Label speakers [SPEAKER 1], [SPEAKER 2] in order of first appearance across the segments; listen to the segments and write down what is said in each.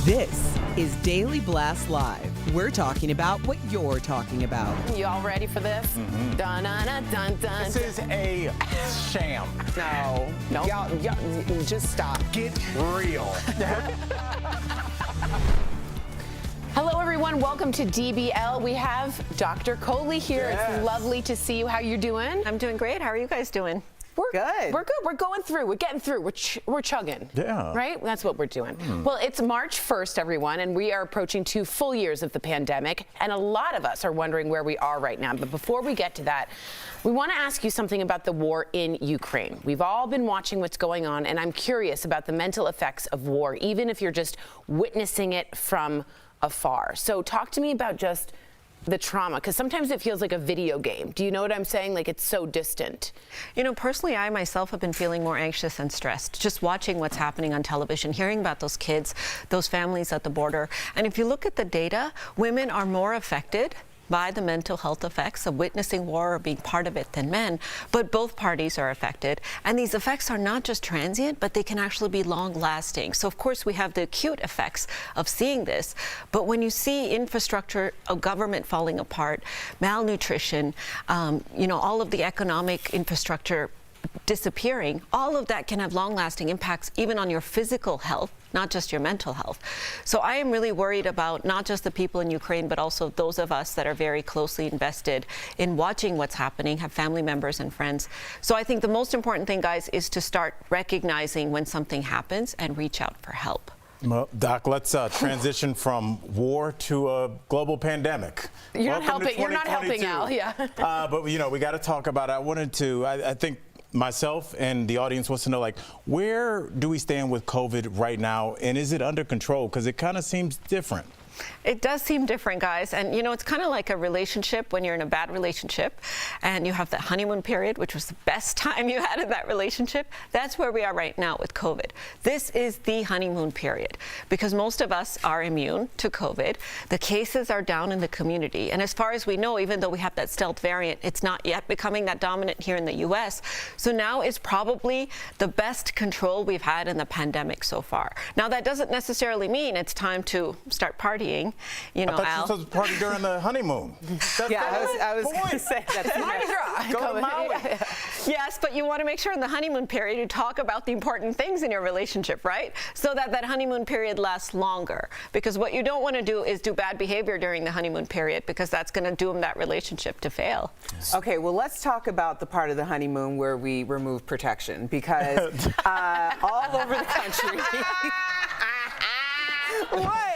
[SPEAKER 1] This is Daily Blast Live. We're talking about what you're talking about.
[SPEAKER 2] You all ready for this?
[SPEAKER 3] Mm-hmm.
[SPEAKER 2] Dun, dun, dun, dun, dun.
[SPEAKER 3] This is a sham.
[SPEAKER 2] No. Y'all, just stop.
[SPEAKER 3] Get real.
[SPEAKER 2] Hello, everyone. Welcome to DBL. We have Dr. Coley here.
[SPEAKER 3] Yes.
[SPEAKER 2] It's lovely to see you. How you doing?
[SPEAKER 4] I'm doing great. How are you guys doing?
[SPEAKER 2] We're
[SPEAKER 1] good.
[SPEAKER 2] We're good. We're going through. We're getting through. We're chugging.
[SPEAKER 3] Yeah.
[SPEAKER 2] Right? That's what we're doing. Well, it's March 1st, everyone, and we are approaching 2 full years of the pandemic, and a lot of us are wondering where we are right now. But before we get to that, we want to ask you something about the war in Ukraine. We've all been watching what's going on, and I'm curious about the mental effects of war, even if you're just witnessing it from afar. So talk to me about just the trauma, because sometimes it feels like a video game. Do you know what I'm saying? Like, it's so distant.
[SPEAKER 4] You know, personally, I myself have been feeling more anxious and stressed just watching what's happening on television, hearing about those kids, those families at the border. And if you look at the data, women are more affected by the mental health effects of witnessing war or being part of it than men, but both parties are affected. And these effects are not just transient, but they can actually be long-lasting. So, of course, we have the acute effects of seeing this, but when you see infrastructure of government falling apart, malnutrition, you know, all of the economic infrastructure disappearing, all of that can have long-lasting impacts even on your physical health, not just your mental health. So I am really worried about not just the people in Ukraine, but also those of us that are very closely invested in watching what's happening, have family members and friends. So I think the most important thing, guys, is to start recognizing when something happens and reach out for help.
[SPEAKER 3] Well, Doc, let's transition from war to a global pandemic.
[SPEAKER 2] You're not helping, Al. Yeah.
[SPEAKER 3] But, you know, we got to talk about it. I think myself and the audience wants to know, like, where do we stand with COVID right now, and is it under control? Because it kind of seems different.
[SPEAKER 4] It does seem different, guys. And, you know, it's kind of like a relationship when you're in a bad relationship and you have that honeymoon period, which was the best time you had in that relationship. That's where we are right now with COVID. This is the honeymoon period because most of us are immune to COVID. The cases are down in the community. And as far as we know, even though we have that stealth variant, it's not yet becoming that dominant here in the U.S. So now is probably the best control we've had in the pandemic so far. Now, that doesn't necessarily mean it's time to start partying. You know,
[SPEAKER 3] I thought
[SPEAKER 4] Al.
[SPEAKER 3] you were supposed to party during the honeymoon.
[SPEAKER 1] I was going to say that.
[SPEAKER 2] Mardi Gras.
[SPEAKER 3] Go to Maui.
[SPEAKER 4] Yes, but you want to make sure in the honeymoon period you talk about the important things in your relationship, right? So that that honeymoon period lasts longer. Because what you don't want to do is do bad behavior during the honeymoon period, because that's going to doom that relationship to fail.
[SPEAKER 1] Okay, well, let's talk about the part of the honeymoon where we remove protection, because all over the country. What?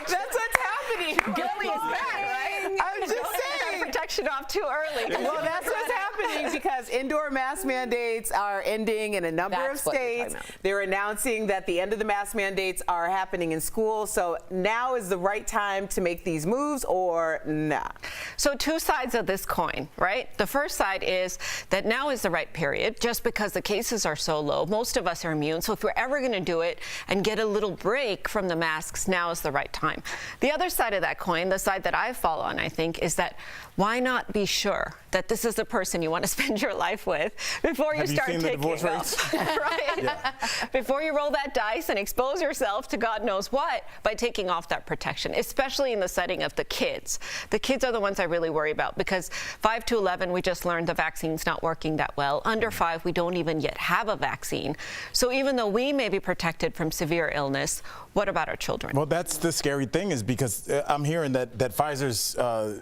[SPEAKER 1] That's what's happening.
[SPEAKER 4] Gilly is back, right?
[SPEAKER 1] I'm just saying.
[SPEAKER 4] Protection off too early.
[SPEAKER 1] Well, that's what's happening because indoor mask mandates are ending in a number of states. They're announcing that the end of the mask mandates are happening in schools. So now is the right time to make these moves, or nah?
[SPEAKER 4] So two sides of this coin, right? The first side is that now is the right period just because the cases are so low. Most of us are immune. So if we're ever going to do it and get a little break from the masks, now is the right time. The other side of that coin, the side that I fall on, I think, is that why not be sure that this is the person you want to spend your life with before you start taking
[SPEAKER 3] the divorce rates?
[SPEAKER 4] Right? Yeah. Before you roll that dice and expose yourself to God knows what by taking off that protection, especially in the setting of the kids. The kids are the ones I really worry about because 5 to 11, we just learned the vaccine's not working that well. Under 5, we don't even yet have a vaccine. So even though we may be protected from severe illness, what about our children?
[SPEAKER 3] Well, that's the scary thing, is because I'm hearing that Pfizer's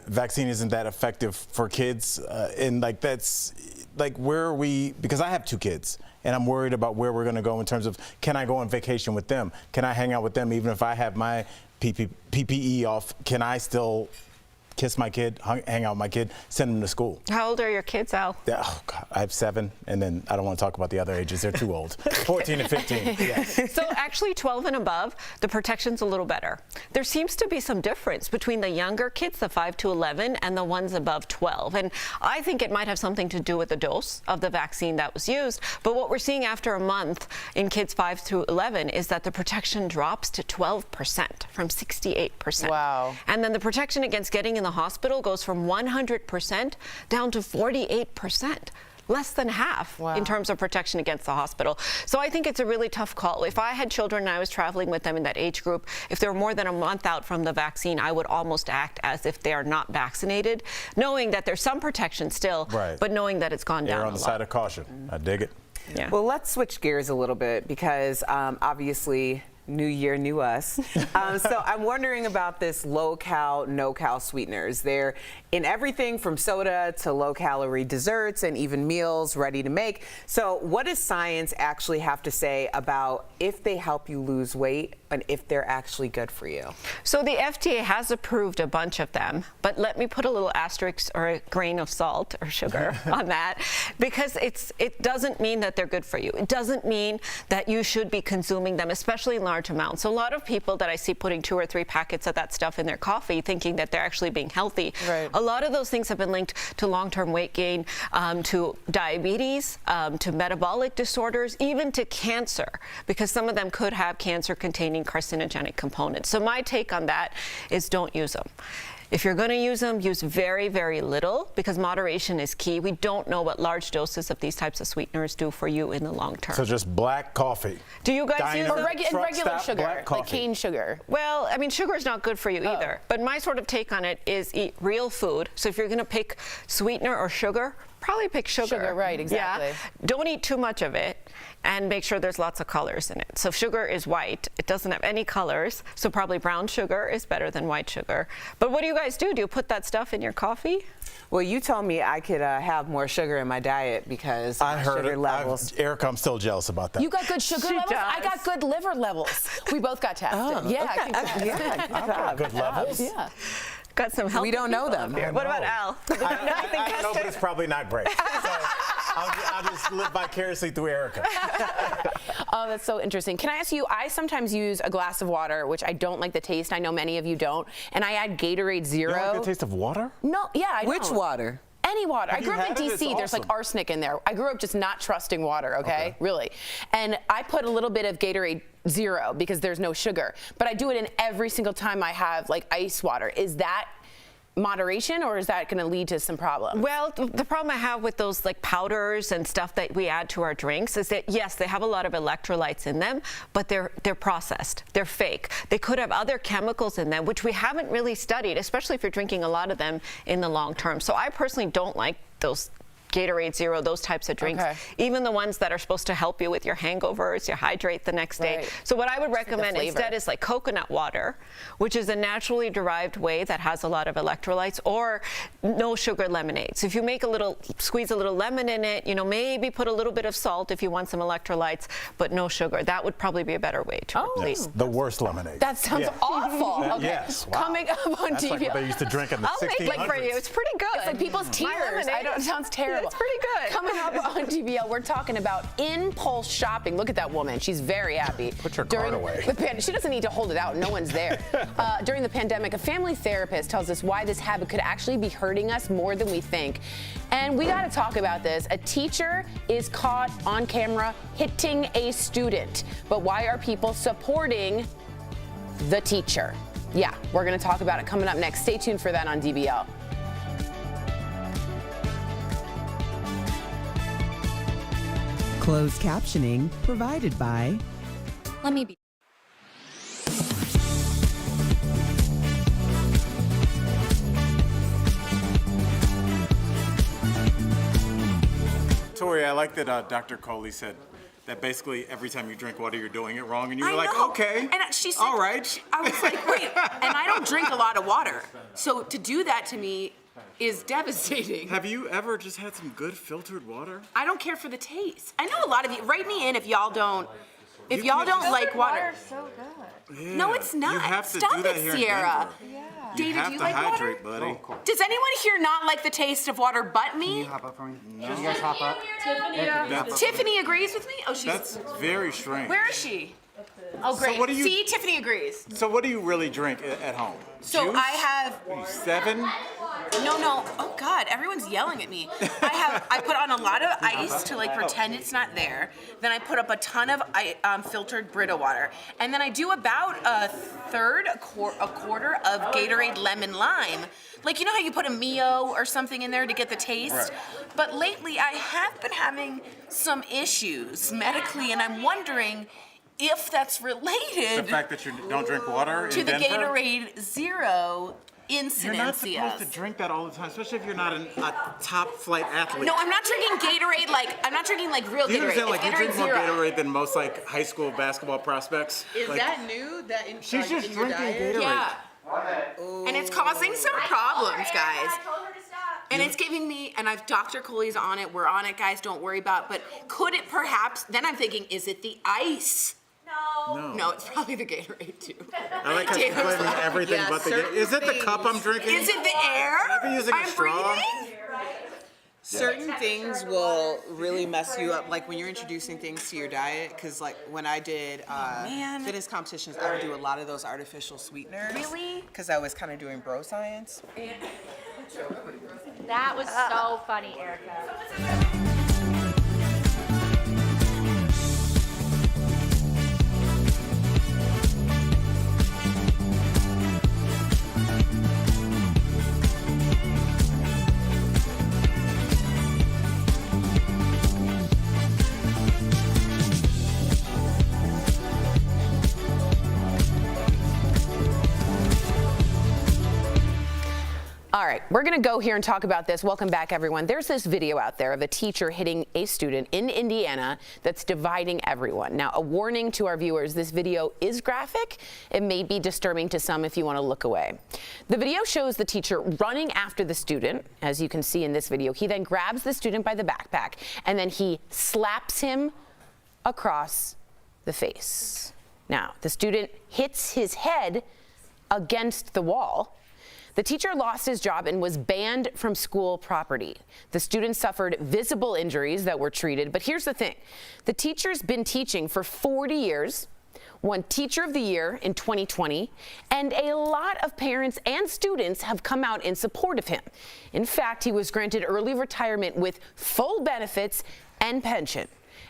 [SPEAKER 3] vaccine isn't that effective for kids, and like that's like where are we? Because I have 2 kids, and I'm worried about where we're going to go in terms of, can I go on vacation with them? Can I hang out with them even if I have my PPE off? Can I still kiss my kid, hang out with my kid, send them to school?
[SPEAKER 4] How old are your kids, Al?
[SPEAKER 3] Oh, God, I have 7, and then I don't want to talk about the other ages. They're too old. 14 and 15. Yes.
[SPEAKER 4] So actually 12 and above, the protection's a little better. There seems to be some difference between the younger kids, the 5 to 11, and the ones above 12. And I think it might have something to do with the dose of the vaccine that was used. But what we're seeing after a month in kids 5 through 11 is that the protection drops to 12% from 68%.
[SPEAKER 1] Wow.
[SPEAKER 4] And then the protection against getting in the hospital goes from 100% down to 48%. less than half in terms of protection against the hospital. So I think it's a really tough call. If I had children and I was traveling with them in that age group, if they're more than a month out from the vaccine, I would almost act as if they are not vaccinated, knowing that there's some protection still, but knowing that it's gone down a lot.
[SPEAKER 3] On the side of caution. I dig it.
[SPEAKER 4] Yeah.
[SPEAKER 1] Well, let's switch gears a little bit because obviously new year, new us. So I'm wondering about this low-cal, no-cal sweeteners. They're in everything from soda to low-calorie desserts and even meals ready to make. So what does science actually have to say about if they help you lose weight and if they're actually good for you?
[SPEAKER 4] So the FDA has approved a bunch of them, but let me put a little asterisk or a grain of salt or sugar on that, because it doesn't mean that they're good for you. It doesn't mean that you should be consuming them, especially in large amounts. So a lot of people that I see putting 2 or 3 packets of that stuff in their coffee thinking that they're actually being healthy. A lot of those things have been linked to long-term weight gain, to diabetes, to metabolic disorders, even to cancer, because some of them could have cancer-containing carcinogenic components. So my take on that is don't use them. If you're going to use them, use very, very little, because moderation is key. We don't know what large doses of these types of sweeteners do for you in the long term.
[SPEAKER 3] So just black coffee.
[SPEAKER 4] Do you guys use them?
[SPEAKER 2] Regular sugar, like cane sugar?
[SPEAKER 4] Well, I mean, sugar is not good for you either. But my sort of take on it is eat real food. So if you're going to pick sweetener or sugar, probably pick sugar.
[SPEAKER 2] Sugar, right, exactly.
[SPEAKER 4] Yeah. Don't eat too much of it, and make sure there's lots of colors in it. So sugar is white. It doesn't have any colors, so probably brown sugar is better than white sugar. But what do you guys do? Do you put that stuff in your coffee?
[SPEAKER 1] Well, you told me I could have more sugar in my diet because my sugar levels.
[SPEAKER 3] Erica, I'm still jealous about that.
[SPEAKER 2] You got good sugar levels? I got good liver levels. We both got tested.
[SPEAKER 3] I've got good levels.
[SPEAKER 2] Yeah.
[SPEAKER 4] Got some healthy
[SPEAKER 1] We don't know them.
[SPEAKER 4] What about Al?
[SPEAKER 3] I know, but it's probably not great. So I'll just live vicariously through Erica.
[SPEAKER 2] Oh, that's so interesting. Can I ask you, I sometimes use a glass of water, which I don't like the taste. I know many of you don't. And I add Gatorade Zero.
[SPEAKER 3] You don't like the taste of water?
[SPEAKER 2] No, yeah, I don't.
[SPEAKER 1] Which water?
[SPEAKER 2] Any water. I grew up in
[SPEAKER 3] had it?
[SPEAKER 2] D.C.
[SPEAKER 3] It's
[SPEAKER 2] There's like
[SPEAKER 3] awesome.
[SPEAKER 2] arsenic in there. I grew up just not trusting water, okay? Really. And I put a little bit of Gatorade Zero because there's no sugar. But I do it in every single time I have like ice water. Is that moderation, or is that going to lead to some problems?
[SPEAKER 4] Well, the problem I have with those like powders and stuff that we add to our drinks is that yes, they have a lot of electrolytes in them, but they're processed. They're fake. They could have other chemicals in them, which we haven't really studied, especially if you're drinking a lot of them in the long term. So I personally don't like those Gatorade Zero, those types of drinks, even the ones that are supposed to help you with your hangovers, you hydrate the next day. So what I would recommend instead is like coconut water, which is a naturally derived way that has a lot of electrolytes, or no sugar lemonade. So if you make squeeze a little lemon in it, you know, maybe put a little bit of salt if you want some electrolytes, but no sugar. That would probably be a better way to replace.
[SPEAKER 3] The worst lemonade.
[SPEAKER 2] That sounds awful. Okay.
[SPEAKER 3] Yes. Wow.
[SPEAKER 2] Coming up on
[SPEAKER 3] That's
[SPEAKER 2] DBL.
[SPEAKER 3] like what they used to drink in the 1600s.
[SPEAKER 4] I'll make like for you. It's pretty good.
[SPEAKER 2] It's like people's tears. It sounds terrible.
[SPEAKER 4] It's pretty good.
[SPEAKER 2] Coming up on DBL, we're talking about impulse shopping. Look at that woman. She's very happy.
[SPEAKER 3] Put your card away.
[SPEAKER 2] She doesn't need to hold it out. No one's there. During the pandemic, a family therapist tells us why this habit could actually be hurting us more than we think. And we got to talk about this. A teacher is caught on camera hitting a student. But why are people supporting the teacher? Yeah, we're going to talk about it coming up next. Stay tuned for that on DBL.
[SPEAKER 5] Closed captioning provided by
[SPEAKER 6] Let me be.
[SPEAKER 3] Tori, I like that Dr. Coley said that basically every time you drink water, you're doing it wrong, and you were like,
[SPEAKER 7] know.
[SPEAKER 3] okay,
[SPEAKER 7] And she said,
[SPEAKER 3] all right.
[SPEAKER 7] I was like, wait, and I don't drink a lot of water. So to do that to me is devastating.
[SPEAKER 3] Have you ever just had some good filtered water?
[SPEAKER 7] I don't care for the taste. I know a lot of you, write me in if y'all don't
[SPEAKER 3] You
[SPEAKER 7] like
[SPEAKER 6] Filtered
[SPEAKER 7] water.
[SPEAKER 6] water's so good.
[SPEAKER 3] Yeah.
[SPEAKER 7] No, it's not.
[SPEAKER 3] You have to
[SPEAKER 7] Stop
[SPEAKER 3] do that
[SPEAKER 7] it,
[SPEAKER 3] here in
[SPEAKER 7] Sierra.
[SPEAKER 3] Denver.
[SPEAKER 6] Yeah.
[SPEAKER 7] David,
[SPEAKER 3] you have
[SPEAKER 7] do you
[SPEAKER 3] to
[SPEAKER 7] like
[SPEAKER 3] hydrate,
[SPEAKER 7] water?
[SPEAKER 3] buddy.
[SPEAKER 7] Does anyone here not like the taste of water but me?
[SPEAKER 8] Can you hop up for me? Can you guys hop up?
[SPEAKER 7] Tiffany agrees with me? Oh, she's.
[SPEAKER 3] That's very strange.
[SPEAKER 7] Where is she? Oh, great.
[SPEAKER 3] So what do you-
[SPEAKER 7] See, Tiffany agrees.
[SPEAKER 3] So what do you really drink at home?
[SPEAKER 7] So
[SPEAKER 3] Juice?
[SPEAKER 7] I have.
[SPEAKER 3] What are you, 7?
[SPEAKER 7] No. Oh God, everyone's yelling at me. I put on a lot of ice to like pretend it's not there. Then I put up a ton of filtered Brita water, and then I do about a quarter of Gatorade lemon lime. Like, you know how you put a Mio or something in there to get the taste?
[SPEAKER 3] Right.
[SPEAKER 7] But lately I have been having some issues medically, and I'm wondering if that's related
[SPEAKER 3] The fact that you don't drink water
[SPEAKER 7] to
[SPEAKER 3] in
[SPEAKER 7] the
[SPEAKER 3] Denver?
[SPEAKER 7] Gatorade Zero incidences.
[SPEAKER 3] You're not supposed to drink that all the time, especially if you're not a top flight athlete.
[SPEAKER 7] No, I'm not drinking Gatorade I'm not drinking like real
[SPEAKER 3] Do you
[SPEAKER 7] Gatorade.
[SPEAKER 3] understand, like,
[SPEAKER 7] It's
[SPEAKER 3] you drink
[SPEAKER 7] Gatorade
[SPEAKER 3] more
[SPEAKER 7] Zero.
[SPEAKER 3] Gatorade than most, like, high school basketball prospects?
[SPEAKER 1] Is
[SPEAKER 3] Like,
[SPEAKER 1] that new? That in,
[SPEAKER 3] she's just
[SPEAKER 1] in your
[SPEAKER 3] drinking
[SPEAKER 1] diet?
[SPEAKER 3] Gatorade.
[SPEAKER 7] Yeah. And it's causing some problems, guys. And it's giving me, and Dr. Coley's on it, we're on it, guys, don't worry about it, but could it perhaps, then I'm thinking, is it the ice? No, it's probably the Gatorade too.
[SPEAKER 3] I like how she's
[SPEAKER 7] David's
[SPEAKER 3] blaming
[SPEAKER 7] like,
[SPEAKER 3] everything
[SPEAKER 1] yeah,
[SPEAKER 3] but the
[SPEAKER 1] certain
[SPEAKER 3] Is it the cup I'm drinking?
[SPEAKER 7] Is it the air?
[SPEAKER 3] I've been using a
[SPEAKER 7] I'm
[SPEAKER 3] straw.
[SPEAKER 7] breathing?
[SPEAKER 1] Certain things will really mess you up, like when you're introducing things to your diet. Because like when I did
[SPEAKER 7] man.
[SPEAKER 1] fitness competitions, I would do a lot of those artificial sweeteners.
[SPEAKER 7] Really?
[SPEAKER 1] Because I was kind of doing bro science.
[SPEAKER 6] That was so funny, Erica.
[SPEAKER 2] All right, we're going to go here and talk about this. Welcome back, everyone. There's this video out there of a teacher hitting a student in Indiana that's dividing everyone. Now, a warning to our viewers, this video is graphic. It may be disturbing to some if you want to look away. The video shows the teacher running after the student, as you can see in this video. He then grabs the student by the backpack, and then he slaps him across the face. Now, the student hits his head against the wall. The teacher lost his job and was banned from school property. The student suffered visible injuries that were treated. But here's the thing. The teacher's been teaching for 40 years, won Teacher of the Year in 2020, and a lot of parents and students have come out in support of him. In fact, he was granted early retirement with full benefits and pension.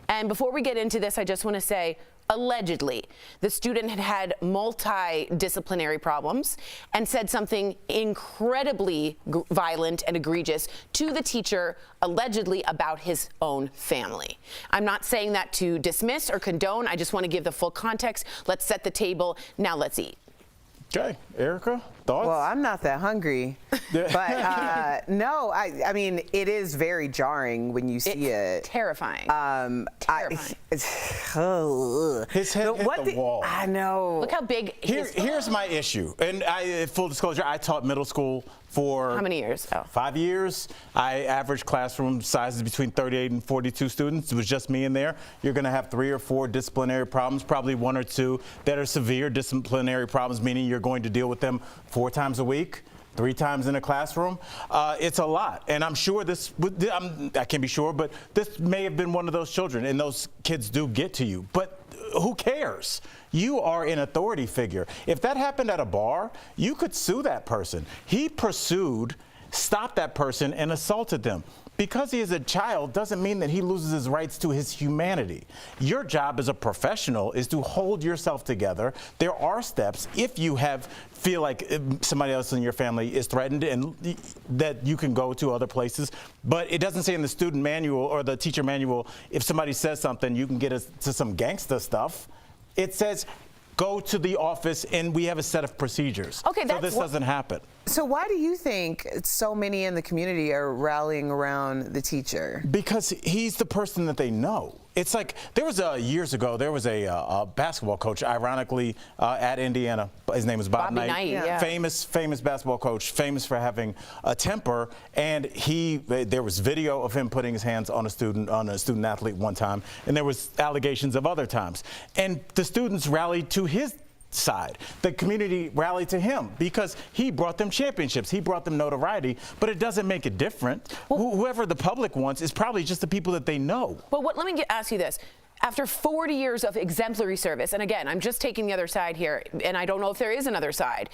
[SPEAKER 2] And before we get into this, I just want to say, allegedly, the student had multidisciplinary problems and said something incredibly violent and egregious to the teacher, allegedly about his own family. I'm not saying that to dismiss or condone. I just want to give the full context. Let's set the table. Now let's eat.
[SPEAKER 3] Okay, Erica, thoughts?
[SPEAKER 1] Well, I'm not that hungry, but no, I mean, it is very jarring when you see it.
[SPEAKER 2] Terrifying.
[SPEAKER 1] Terrifying.
[SPEAKER 3] His head hit the wall.
[SPEAKER 1] I know.
[SPEAKER 2] Look how big
[SPEAKER 3] Here's my issue, and full disclosure, I taught middle school for
[SPEAKER 2] How many years? Oh.
[SPEAKER 3] 5 years. I averaged classroom sizes between 38 and 42 students. It was just me in there. You're going to have 3 or 4 disciplinary problems, probably 1 or 2 that are severe disciplinary problems, meaning you're going to deal with them 4 times a week. 3 times in a classroom. It's a lot. And I'm sure I can't be sure, but this may have been one of those children, and those kids do get to you. But who cares? You are an authority figure. If that happened at a bar, you could sue that person. He pursued, stopped that person, and assaulted them. Because he is a child doesn't mean that he loses his rights to his humanity. Your job as a professional is to hold yourself together. There are steps if you feel like somebody else in your family is threatened and that you can go to other places. But it doesn't say in the student manual or the teacher manual, if somebody says something, you can get to some gangsta stuff. It says, go to the office and we have a set of procedures.
[SPEAKER 2] Okay,
[SPEAKER 3] so this doesn't happen.
[SPEAKER 1] So why do you think so many in the community are rallying around the teacher?
[SPEAKER 3] Because he's the person that they know. It's like there was years ago there was a basketball coach, ironically at Indiana. His name was Bob Knight.
[SPEAKER 2] Yeah.
[SPEAKER 3] Famous basketball coach, famous for having a temper. And there was video of him putting his hands on a student athlete one time, and there was allegations of other times. And the students rallied to his side. The community rallied to him because he brought them championships. He brought them notoriety, but it doesn't make it different. Whoever the public wants is probably just the people that they know.
[SPEAKER 2] But let me ask you this. after 40 years of exemplary service, and again, I'm just taking the other side here, and I don't know if there is another side,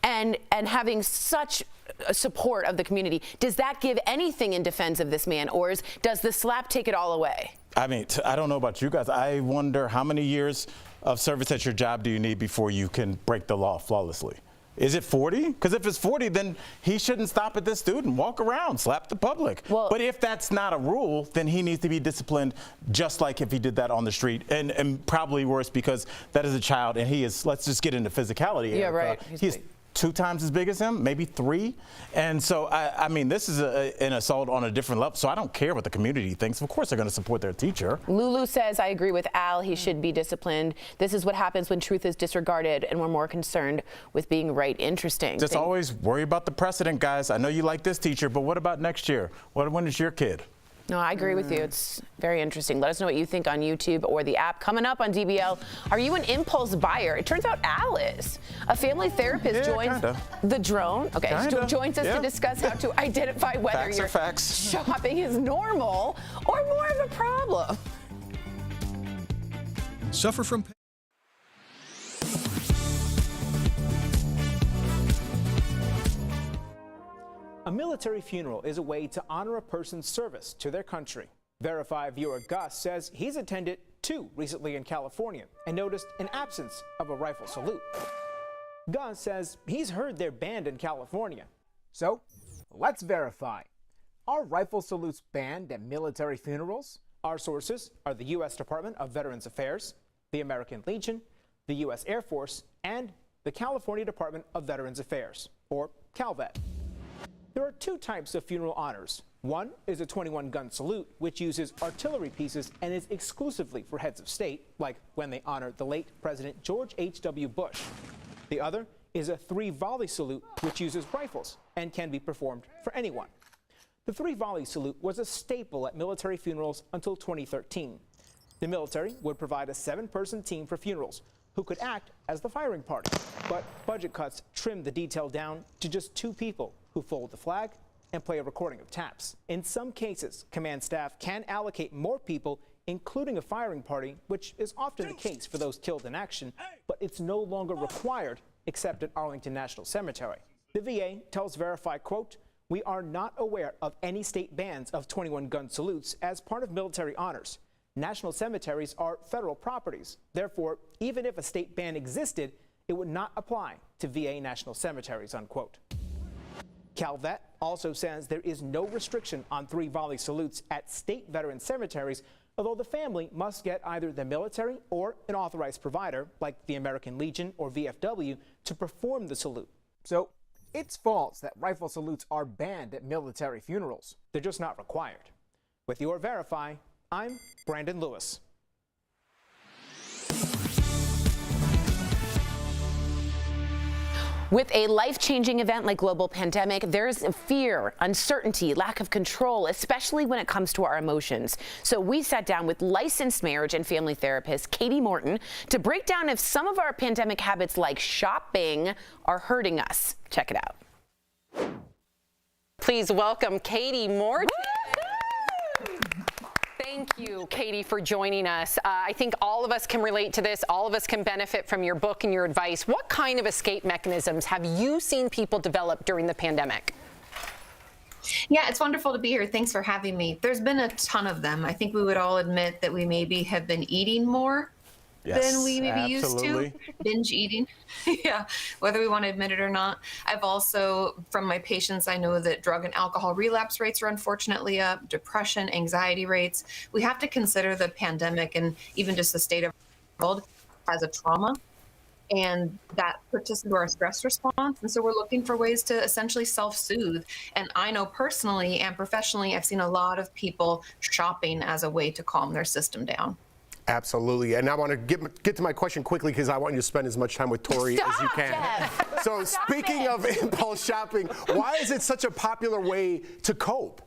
[SPEAKER 2] and having such support of the community, does that give anything in defense of this man, or does the slap take it all away?
[SPEAKER 3] I mean, I don't know about you guys. I wonder how many years of service at your job do you need before you can break the law flawlessly? Is it 40? Because if it's 40, then he shouldn't stop at this student, walk around, slap the public.
[SPEAKER 2] Well,
[SPEAKER 3] but if that's not a rule, then he needs to be disciplined just like if he did that on the street, and probably worse because that is a child and he is, let's just get into physicality.
[SPEAKER 2] Yeah, right.
[SPEAKER 3] He's 2 times as big as him, maybe 3. And so, I mean, this is an assault on a different level. So I don't care what the community thinks. Of course they're going to support their teacher.
[SPEAKER 2] Lulu says, I agree with Al. He should be disciplined. This is what happens when truth is disregarded and we're more concerned with being right. Interesting.
[SPEAKER 3] Just always worry about the precedent, guys. I know you like this teacher, but what about next year? When is your kid?
[SPEAKER 2] No, I agree with you. It's very interesting. Let us know what you think on YouTube or the app. Coming up on DBL, are you an impulse buyer? It turns out Al is. A family therapist joins the drone. Okay, joins us to discuss how to identify whether your shopping is normal or more of a problem.
[SPEAKER 8] Suffer from
[SPEAKER 9] A military funeral is a way to honor a person's service to their country. Verify viewer Gus says he's attended 2 recently in California and noticed an absence of a rifle salute. Gus says he's heard they're banned in California. So, let's verify. Are rifle salutes banned at military funerals? Our sources are the U.S. Department of Veterans Affairs, the American Legion, the U.S. Air Force, and the California Department of Veterans Affairs, or CalVet. There are 2 types of funeral honors. One is a 21-gun salute, which uses artillery pieces and is exclusively for heads of state, like when they honor the late President George H.W. Bush. The other is a 3-volley salute, which uses rifles and can be performed for anyone. The 3-volley salute was a staple at military funerals until 2013. The military would provide a 7-person team for funerals who could act as the firing party. But budget cuts trimmed the detail down to just 2 people who fold the flag and play a recording of taps. In some cases, command staff can allocate more people, including a firing party, which is often the case for those killed in action, but it's no longer required except at Arlington National Cemetery. The VA tells Verify, quote, "We are not aware of any state bans of 21-gun salutes as part of military honors. National cemeteries are federal properties. Therefore, even if a state ban existed, it would not apply to VA national cemeteries," unquote. CalVet also says there is no restriction on 3-volley salutes at state veteran cemeteries, although the family must get either the military or an authorized provider, like the American Legion or VFW, to perform the salute. So it's false that rifle salutes are banned at military funerals. They're just not required. With your Verify, I'm Brandon Lewis.
[SPEAKER 2] With a life-changing event like global pandemic, there's fear, uncertainty, lack of control, especially when it comes to our emotions. So we sat down with licensed marriage and family therapist Katie Morton to break down if some of our pandemic habits like shopping are hurting us. Check it out. Please welcome Katie Morton.
[SPEAKER 10] Thank you, Katie, for joining us. I think all of us can relate to this. All of us can benefit from your book and your advice. What kind of escape mechanisms have you seen people develop during the pandemic?
[SPEAKER 6] Yeah, it's wonderful to be here. Thanks for having me. There's been a ton of them. I think we would all admit that we maybe have been eating more than we maybe used to. Binge eating. Yeah, whether we want to admit it or not. I've also, from my patients, I know that drug and alcohol relapse rates are unfortunately up, depression, anxiety rates. We have to consider the pandemic and even just the state of the world as a trauma. And that puts us into our stress response. And so we're looking for ways to essentially self-soothe. And I know personally and professionally, I've seen a lot of people shopping as a way to calm their system down.
[SPEAKER 11] Absolutely. And I want to get to my question quickly because I want you to spend as much time with Tori as you can. Jeff. So speaking of impulse shopping, why is it such a popular way to cope?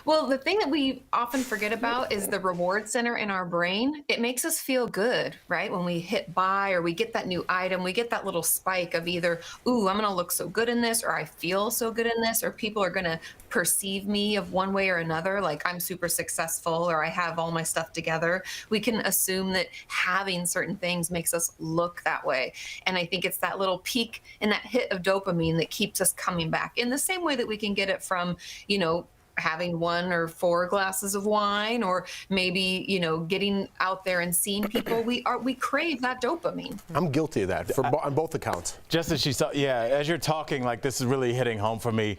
[SPEAKER 6] Well, the thing that we often forget about is the reward center in our brain. It makes us feel good, right? When we hit buy or we get that new item, we get that little spike of either, ooh, I'm going to look so good in this, or I feel so good in this, or people are going to perceive me of one way or another, like I'm super successful or I have all my stuff together. We can assume that having certain things makes us look that way. And I think it's that little peak and that hit of dopamine that keeps us coming back in the same way that we can get it from, you know, having 1 or 4 glasses of wine, or maybe, you know, getting out there and seeing people. We crave that dopamine.
[SPEAKER 11] I'm guilty of that on both accounts.
[SPEAKER 3] Just as as you're talking, like, this is really hitting home for me.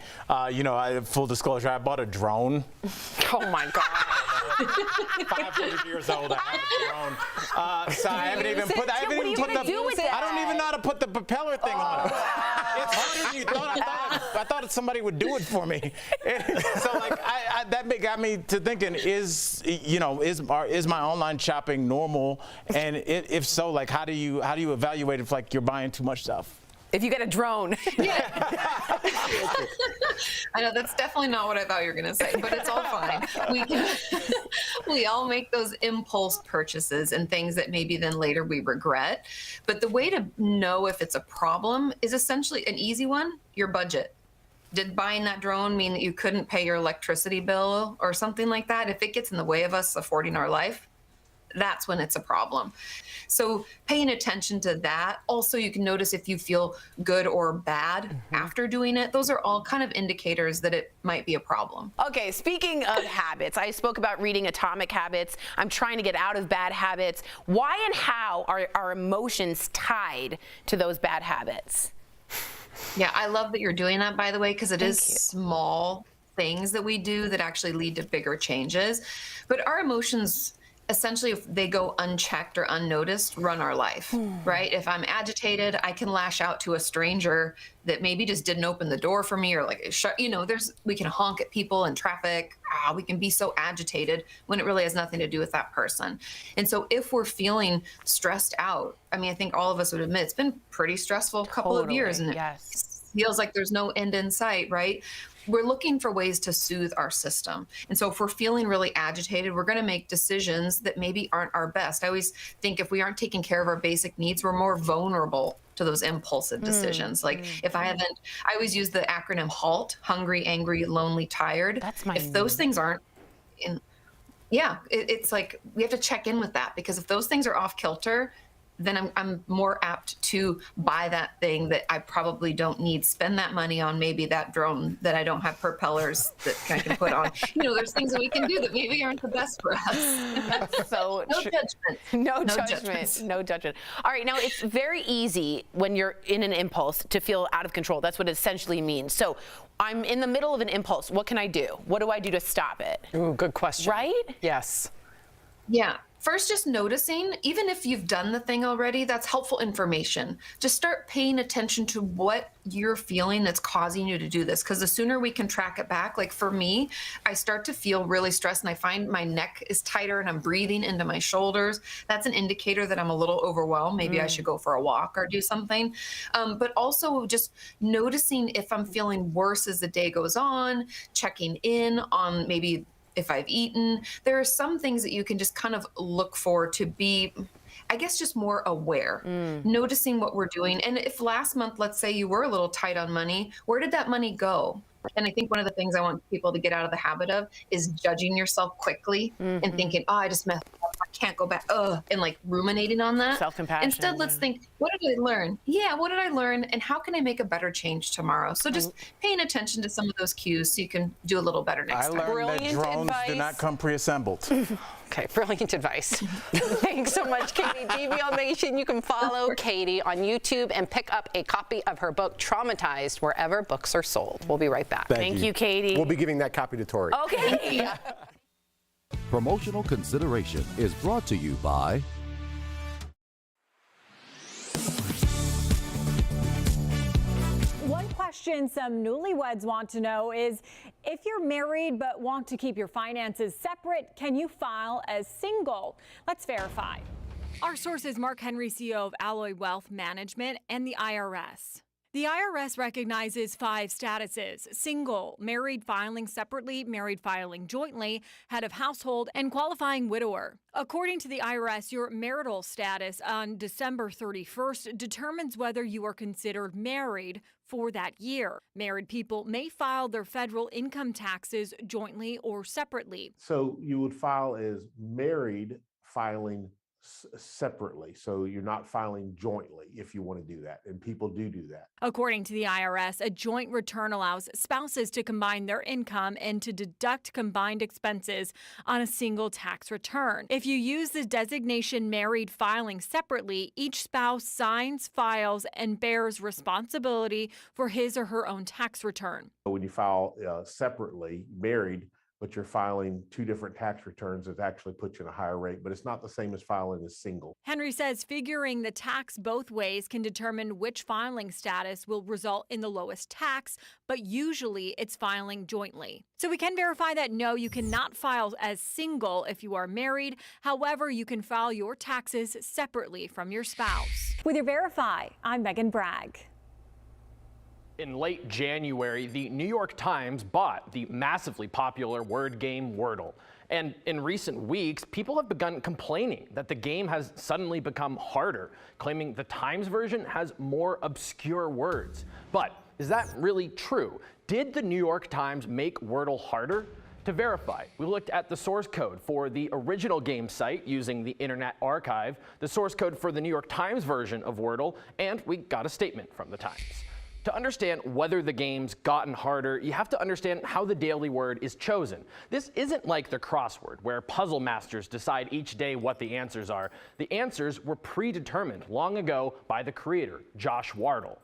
[SPEAKER 3] You know, full disclosure, I bought a drone.
[SPEAKER 10] Oh my God.
[SPEAKER 3] 500 years old, I have a drone. So I haven't even put, I don't even know how to put the propeller thing on it. It's harder than you thought. I thought somebody would do it for me. So like, that got me to thinking: is my online shopping normal? And if so, like, how do you evaluate if like you're buying too much stuff?
[SPEAKER 2] If you get a drone.
[SPEAKER 6] Yeah. I know that's definitely not what I thought you were going to say, but it's all fine. We all make those impulse purchases and things that maybe then later we regret. But the way to know if it's a problem is essentially an easy one: your budget. Did buying that drone mean that you couldn't pay your electricity bill or something like that? If it gets in the way of us affording our life, that's when it's a problem. So paying attention to that. Also, you can notice if you feel good or bad after doing it. Those are all kind of indicators that it might be a problem.
[SPEAKER 2] Okay, speaking of habits, I spoke about reading Atomic Habits. I'm trying to get out of bad habits. Why and how are our emotions tied to those bad habits?
[SPEAKER 6] Yeah, I love that you're doing that, by the way, because it is small things that we do that actually lead to bigger changes. But our emotions, essentially, if they go unchecked or unnoticed, run our life, right? If I'm agitated, I can lash out to a stranger that maybe just didn't open the door for me, or like, you know, we can honk at people in traffic. We can be so agitated when it really has nothing to do with that person. And so if we're feeling stressed out, I mean, I think all of us would admit it's been pretty stressful couple of years, and it feels like there's no end in sight, right? We're looking for ways to soothe our system. And so if we're feeling really agitated, we're going to make decisions that maybe aren't our best. I always think if we aren't taking care of our basic needs, we're more vulnerable to those impulsive decisions. Like if I always use the acronym HALT: hungry, angry, lonely, tired. If those things aren't in, it's like we have to check in with that, because if those things are off kilter, then I'm more apt to buy that thing that I probably don't need, spend that money on maybe that drone that I don't have propellers that I can put on. You know, there's things that we can do that maybe aren't the best for us.
[SPEAKER 2] That's so
[SPEAKER 6] no judgment.
[SPEAKER 2] No judgment. No judgment. All right, now it's very easy when you're in an impulse to feel out of control. That's what it essentially means. So I'm in the middle of an impulse. What can I do? What do I do to stop it?
[SPEAKER 10] Ooh, good question.
[SPEAKER 2] Right?
[SPEAKER 10] Yes.
[SPEAKER 6] Yeah. First, just noticing, even if you've done the thing already, that's helpful information. Just start paying attention to what you're feeling that's causing you to do this. Because the sooner we can track it back, like for me, I start to feel really stressed and I find my neck is tighter and I'm breathing into my shoulders. That's an indicator that I'm a little overwhelmed. Maybe I should go for a walk or do something. But also just noticing if I'm feeling worse as the day goes on, checking in on maybe if I've eaten. There are some things that you can just kind of look for to be, I guess, just more aware, noticing what we're doing. And if last month, let's say you were a little tight on money, where did that money go? And I think one of the things I want people to get out of the habit of is judging yourself quickly and thinking, oh, I just messed up, I can't go back, and like ruminating on that.
[SPEAKER 2] Self-compassion.
[SPEAKER 6] Instead, let's think, what did I learn? Yeah, what did I learn? And how can I make a better change tomorrow? So just paying attention to some of those cues so you can do a little better next time.
[SPEAKER 3] I learned that drones do not come pre-assembled.
[SPEAKER 10] Okay, brilliant advice. Thanks so much, Katie. DBL Nation, you can follow Katie on YouTube and pick up a copy of her book, Traumatized, wherever books are sold. We'll be right back.
[SPEAKER 2] Thank you, Katie.
[SPEAKER 11] We'll be giving that copy to Tori.
[SPEAKER 2] Okay.
[SPEAKER 8] Promotional consideration is brought to you by
[SPEAKER 12] One question some newlyweds want to know is, if you're married but want to keep your finances separate, can you file as single? Let's verify. Our source is Mark Henry, CEO of Alloy Wealth Management and the IRS. The IRS recognizes 5 statuses: single, married filing separately, married filing jointly, head of household, and qualifying widower. According to the IRS, your marital status on December 31st determines whether you are considered married for that year. Married people may file their federal income taxes jointly or separately.
[SPEAKER 11] So you would file as married filing separately. So you're not filing jointly if you want to do that. And people do that.
[SPEAKER 12] According to the IRS, a joint return allows spouses to combine their income and to deduct combined expenses on a single tax return. If you use the designation married filing separately, each spouse signs, files, and bears responsibility for his or her own tax return.
[SPEAKER 11] When you file separately, married, but you're filing 2 different tax returns, it actually puts you in a higher rate, but it's not the same as filing as single.
[SPEAKER 12] Henry says figuring the tax both ways can determine which filing status will result in the lowest tax, but usually it's filing jointly. So we can verify that no, you cannot file as single if you are married. However, you can file your taxes separately from your spouse. With your Verify, I'm Megan Bragg.
[SPEAKER 13] In late January, the New York Times bought the massively popular word game Wordle. And in recent weeks, people have begun complaining that the game has suddenly become harder, claiming the Times version has more obscure words. But is that really true? Did the New York Times make Wordle harder? To verify, we looked at the source code for the original game site using the Internet Archive, the source code for the New York Times version of Wordle, and we got a statement from the Times. To understand whether the game's gotten harder, you have to understand how the daily word is chosen. This isn't like the crossword, where puzzle masters decide each day what the answers are. The answers were predetermined long ago by the creator, Josh Wardle.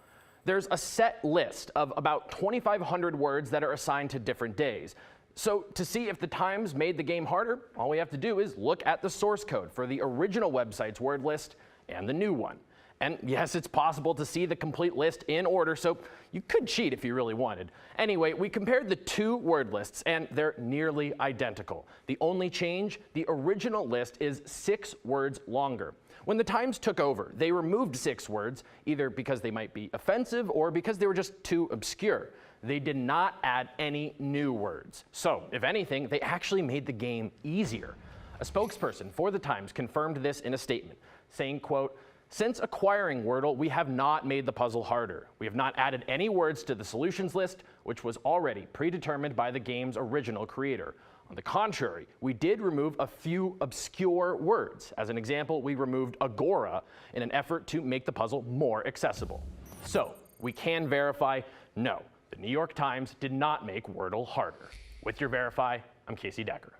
[SPEAKER 13] There's a set list of about 2,500 words that are assigned to different days. So to see if the Times made the game harder, all we have to do is look at the source code for the original website's word list and the new one. And yes, it's possible to see the complete list in order, so you could cheat if you really wanted. Anyway, we compared the 2 word lists, and they're nearly identical. The only change, the original list is 6 words longer. When the Times took over, they removed 6 words, either because they might be offensive or because they were just too obscure. They did not add any new words. So, if anything, they actually made the game easier. A spokesperson for the Times confirmed this in a statement, saying, quote, "Since acquiring Wordle, we have not made the puzzle harder. We have not added any words to the solutions list, which was already predetermined by the game's original creator. On the contrary, we did remove a few obscure words. As an example, we removed agora in an effort to make the puzzle more accessible." So, we can verify, no, the New York Times did not make Wordle harder. With your Verify, I'm Casey Decker.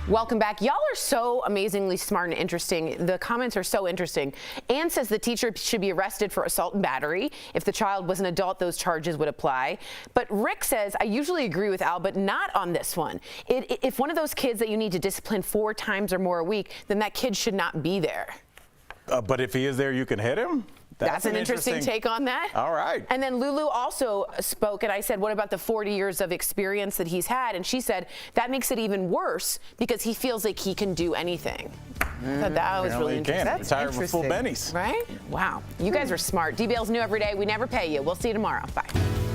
[SPEAKER 2] Welcome back. Y'all are so amazingly smart and interesting. The comments are so interesting. Anne says the teacher should be arrested for assault and battery. If the child was an adult, those charges would apply. But Rick says, I usually agree with Al, but not on this one. If one of those kids that you need to discipline 4 times or more a week, then that kid should not be there.
[SPEAKER 3] But if he is there, you can hit him?
[SPEAKER 2] That's an interesting take on that.
[SPEAKER 3] All right.
[SPEAKER 2] And then Lulu also spoke, and I said, what about the 40 years of experience that he's had? And she said, that makes it even worse because he feels like he can do anything. I thought that was really interesting.
[SPEAKER 3] That's interesting. Retire with full bennies.
[SPEAKER 2] Right? Wow. You guys are smart. DBL's new every day. We never pay you. We'll see you tomorrow. Bye.